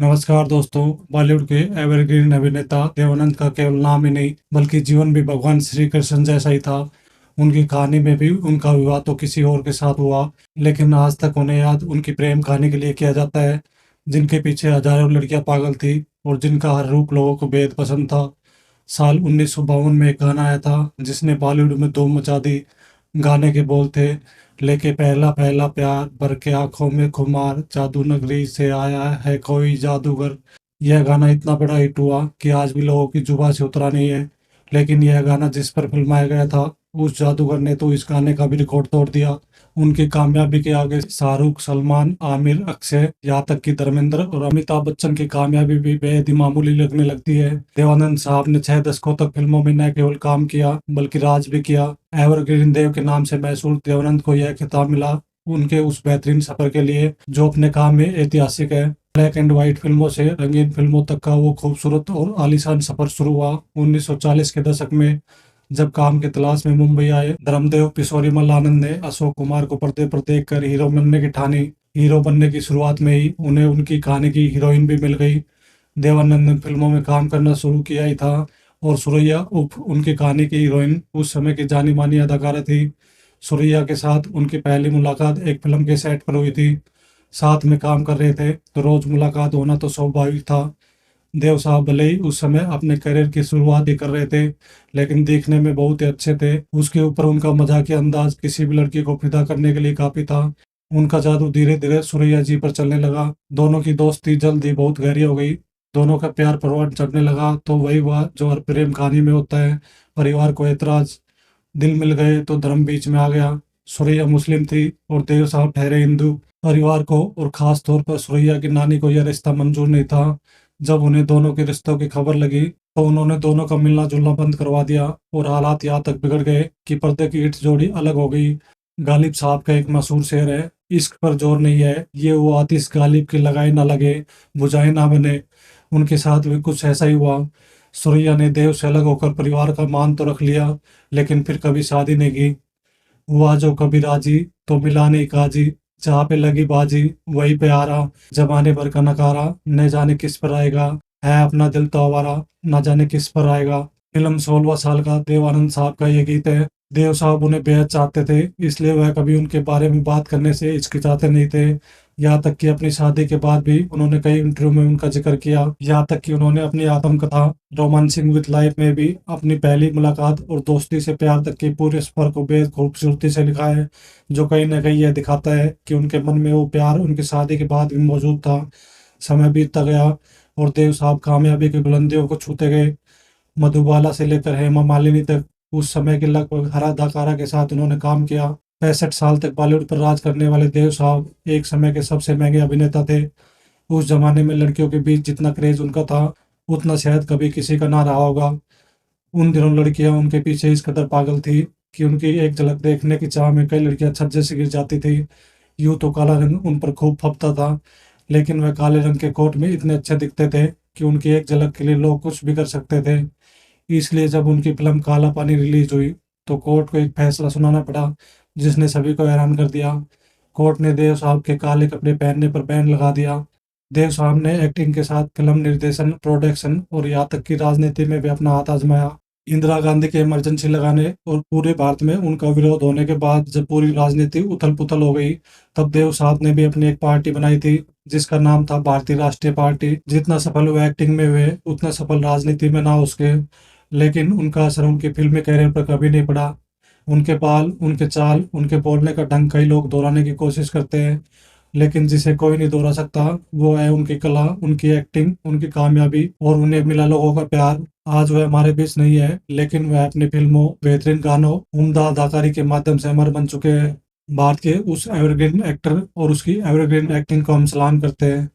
नमस्कार दोस्तों। बॉलीवुड के एवरग्रीन अभिनेता देवानंद का केवल नाम ही नहीं बल्कि जीवन भी भगवान श्री कृष्ण जैसा ही था। उनकी कहानी में भी उनका विवाह तो किसी और के साथ हुआ, लेकिन आज तक उन्हें याद उनकी प्रेम कहानी के लिए किया जाता है, जिनके पीछे हजारों लड़कियां पागल थी और जिनका हर रूप लोगों को बेहद पसंद था। साल 1952 में एक गाना आया था जिसने बॉलीवुड में धूम मचा दी। गाने के बोल थे, लेके पहला पहला प्यार भर के आंखों में खुमार, जादू नगरी से आया है कोई जादूगर। यह गाना इतना बड़ा हिट हुआ कि आज भी लोगों की जुबान से उतरा नहीं है। लेकिन यह गाना जिस पर फिल्माया गया था, उस जादूगर ने तो इस गाने का भी रिकॉर्ड तोड़ दिया। उनकी कामयाबी के आगे शाहरुख, सलमान, आमिर, अक्षय, यहाँ तक कि धर्मेंद्र और अमिताभ बच्चन की कामयाबी भी बेहद ही मामूली लगने लगती है। देवानंद साहब ने 6 दशकों तक फिल्मों में न केवल काम किया बल्कि राज भी किया। एवरग्रीन देव के नाम से मशहूर देवानंद को यह खिताब मिला उनके उस बेहतरीन सफर के लिए जो अपने काम में ऐतिहासिक है। ब्लैक एंड व्हाइट फिल्मों से रंगीन फिल्मों तक का वो खूबसूरत और आलीशान सफर शुरू हुआ 1940 के दशक में। जब काम की तलाश में मुंबई आए, धर्मदेव पिशोरीमल आनंद ने अशोक कुमार को पर्दे पर देखकर हीरो बनने की ठानी। हीरो बनने की शुरुआत में ही उन्हें उनकी कहानी की हीरोइन भी मिल गई। देवानंद ने फिल्मों में काम करना शुरू किया ही था और सुरैया उर्फ उनकी कहानी की हीरोइन उस समय की जानी मानी अदाकारा थी। सुरैया के साथ उनकी पहली मुलाकात एक फिल्म के सेट पर हुई थी। साथ में काम कर रहे थे तो रोज मुलाकात होना तो स्वाभाविक था। देव साहब भले ही उस समय अपने करियर की शुरुआत ही कर रहे थे, लेकिन देखने में बहुत ही अच्छे थे। उसके ऊपर उनका मजाकिया अंदाज किसी भी लड़की को फिदा करने के लिए काफी था। उनका जादू धीरे धीरे सुरैया जी पर चलने लगा। दोनों की दोस्ती जल्द ही बहुत गहरी हो गई। दोनों का प्यार परवान चढ़ने लगा तो वही हुआ जो हर प्रेम कहानी में होता है। परिवार को ऐतराज, दिल मिल गए तो धर्म बीच में आ गया। सुरैया मुस्लिम थी और देव साहब ठहरे हिंदू। परिवार को और खास तौर पर सुरैया की नानी को यह रिश्ता मंजूर नहीं था। जब उन्हें दोनों के रिश्तों की खबर लगी तो उन्होंने दोनों का मिलना जुलना बंद करवा दिया और हालात यहाँ तक बिगड़ गए कि पर्दे की इट जोड़ी अलग हो गई। गालिब साहब का एक मशहूर शेर है, इश्क पर जोर नहीं है, ये वो आतिश गालिब की लगाए ना लगे, बुझाए ना बने। उनके साथ भी कुछ ऐसा ही हुआ। सुरैया ने देव से अलग होकर परिवार का मान तो रख लिया, लेकिन फिर कभी शादी नहीं की। हुआ जो कभी राजी तो मिला नहीं काजी, जहाँ पे लगी बाजी वहीं पे आ रहा, जमाने भर का नकारा न जाने किस पर आएगा, है अपना दिल तो आवारा न जाने किस पर आएगा। फिल्म 16 साल का देवानंद साहब का ये गीत है। देव साहब उन्हें बेहद चाहते थे, इसलिए वह कभी उनके बारे में बात करने से हिचकिचाते नहीं थे। यहाँ तक कि अपनी शादी के बाद भी उन्होंने कई इंटरव्यू में उनका जिक्र किया। यहाँ तक कि उन्होंने अपनी आत्मकथा रोमांसिंग विद लाइफ में भी अपनी पहली मुलाकात और दोस्ती से प्यार तक के पूरे सफर को बेहद खूबसूरती से लिखा है, जो कहीं ना कहीं यह दिखाता है कि उनके मन में वो प्यार उनकी शादी के बाद भी मौजूद था। समय बीतता गया और देव साहब कामयाबी की बुलंदियों को छूते गए। मधुबाला से लेकर हेमा मालिनी तक उस समय के लगभग हर अदाकारा के साथ उन्होंने काम किया। 65 साल तक बॉलीवुड पर राज करने वाले देव साहब एक समय के सबसे महंगे अभिनेता थे। उस जमाने में लड़कियों के बीच जितना क्रेज उनका था, उतना शायद कभी किसी का ना रहा होगा। उन दिनों लड़कियां उनके पीछे इस कदर पागल थी कि उनकी एक झलक देखने की चाह में कई लड़कियां छज्जे से गिर जाती थी। यूं तो काला रंग उन पर खूब फबता था, लेकिन वह काले रंग के कोट में इतने अच्छे दिखते थे कि उनकी एक झलक के लिए लोग कुछ भी कर सकते थे। इसलिए जब उनकी फिल्म काला पानी रिलीज हुई तो कोर्ट को एक फैसला सुनाना पड़ा जिसने सभी को हैरान कर दिया। कोर्ट ने देव साहब के काले कपड़े पहनने पर बैन लगा दिया। देव साहब ने एक्टिंग के साथ फिल्म निर्देशन, प्रोडक्शन और यहाँ तक कि राजनीति में भी अपना हाथ आजमाया। इंदिरा गांधी के इमरजेंसी लगाने और पूरे भारत में उनका विरोध होने के बाद जब पूरी राजनीति उथल पुथल हो गई, तब देव साहब ने भी अपनी एक पार्टी बनाई थी जिसका नाम था भारतीय राष्ट्रीय पार्टी। जितना सफल वो एक्टिंग में हुए उतना सफल राजनीति में ना उसके, लेकिन उनका असर उनके फिल्मी कैरियर पर कभी नहीं पड़ा। उनके बाल, उनके चाल, उनके बोलने का ढंग कई लोग दोहराने की कोशिश करते हैं, लेकिन जिसे कोई नहीं दोहरा सकता वो है उनकी कला, उनकी एक्टिंग, उनकी कामयाबी और उन्हें मिला लोगों का प्यार। आज वह हमारे बीच नहीं है, लेकिन वह अपनी फिल्मों, बेहतरीन गानों, उम्दा अदाकारी के माध्यम से अमर बन चुके हैं। भारत के उस एवरग्रीन एक्टर और उसकी एवरग्रीन एक्टिंग को हम सलाम करते हैं।